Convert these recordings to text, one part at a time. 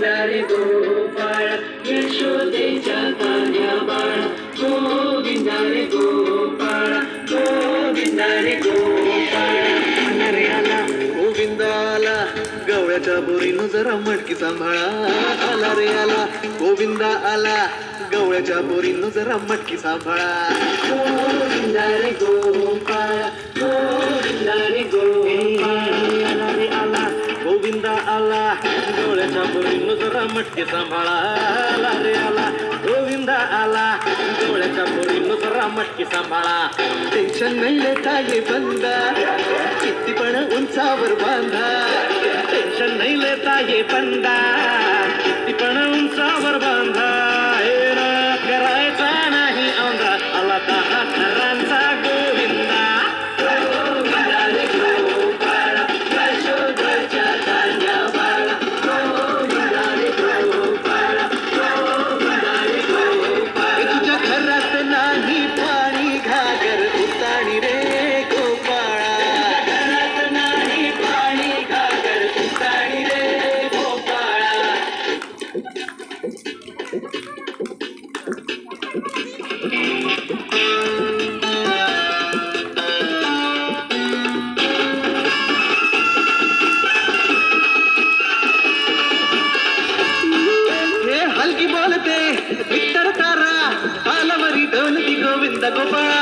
गोविंदा रे गोपाळ यशोदेच्या कान्या बाळा गोविंदा रे गोपाळ गोविंदा रे गोपाळ रे आला गोविंदा आला गवळ्याच्या बोरीनं जरा मटकी सांभाळा आला रे आला गोविंदा आला गवळ्याच्या बोरीनं जरा मटकी सांभाळा गोविंदा रे गोपाळ गोविंदा रे गोपाळ आला रे आला गोविंदा आला गवळ्याच्या बोरीनं जरा मटकी सांभाळा आला रे आला गोविंदा आला गवळ्याच्या बोरीनं जरा मटकी सांभाळा टेन्शन नाही लेता ये बंदा किती पण उंचावर बांधा टेन्शन नाही लेता ये बंदा किती पण उंचावर बांधा करायचा नाही औंधा आला दहा खरांचा गोविंदा गोविंदा रे गोपाळ यशोदेच्या कान्या बाळा गोविंदा रे गोपाळ गोविंदा रे गोपाळ तुझ्या घरात नाही पाणी घागर उताणी रे गोपाळा घरात नाही पाणी घागर उताणी रे गोपाळा हलकी बोलते विठ्ठल तारा तालावरी डोलती गोविंद गोपाळा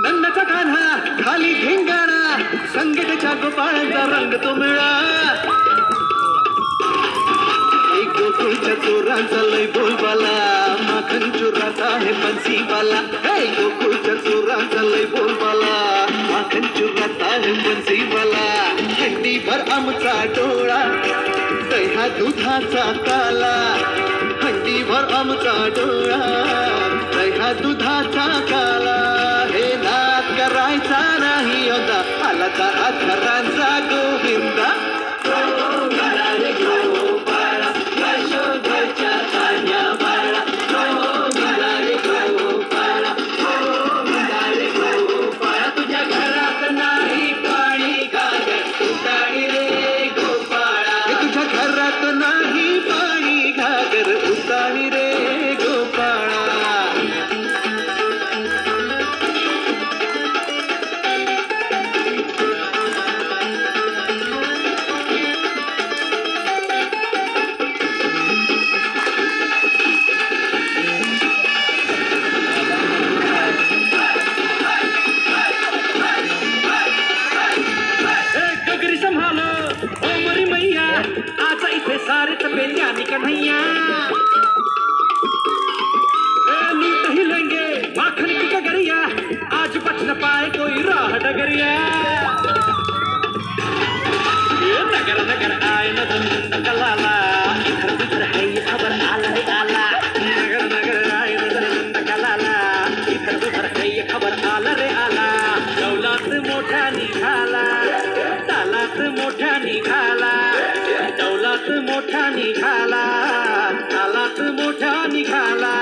नंदाचा कान्हा खाली धिंगाणा संगीतच्या गोपाळांचा रंग तो मिळा एक गोकुळच्या चोरांचा लय बोलबाला माखन चोराचा आहे बन्सीवाला एक गोकुळच्या चोरांचा लय बोलबाला माखन चोराचा आहे बन्सीवाला हंडीभर आमचा डोळा दह्या दुधाचा काला हंडीभर आमचा डोळा दह्या दुधाचा काला हे नाद करायचा नाही होता आला दहा खरांचा गोविंदा गोविंदा रे गोपाळ यशोदेच्या कान्या बाळा गोविंदा रे गोपाळ गोविंदा रे गोपाळ तुझ्या घरात नाही पाणी घागर उताणी रे गोपाळा तुझ्या घरात नाही पाणी घागर उताणी रे गोपाळा डोगरी संभालो ओ मरी मैया आज इथे सारे तपेलिया कन्हैया लूट ही लेंगे माखन की डगरिया आज बच न पाए कोई राह डगरिया नगर नगर आए नंद कलाला इधर उधर है ये खबर आला रे आला नगर नगर आए नंद कलाला इधर उधर है ये खबर आला रे आला दौलत मोठा निघाला तालात मोठा निघाला दौलत मोठा निघाला तालात मोठा निघाला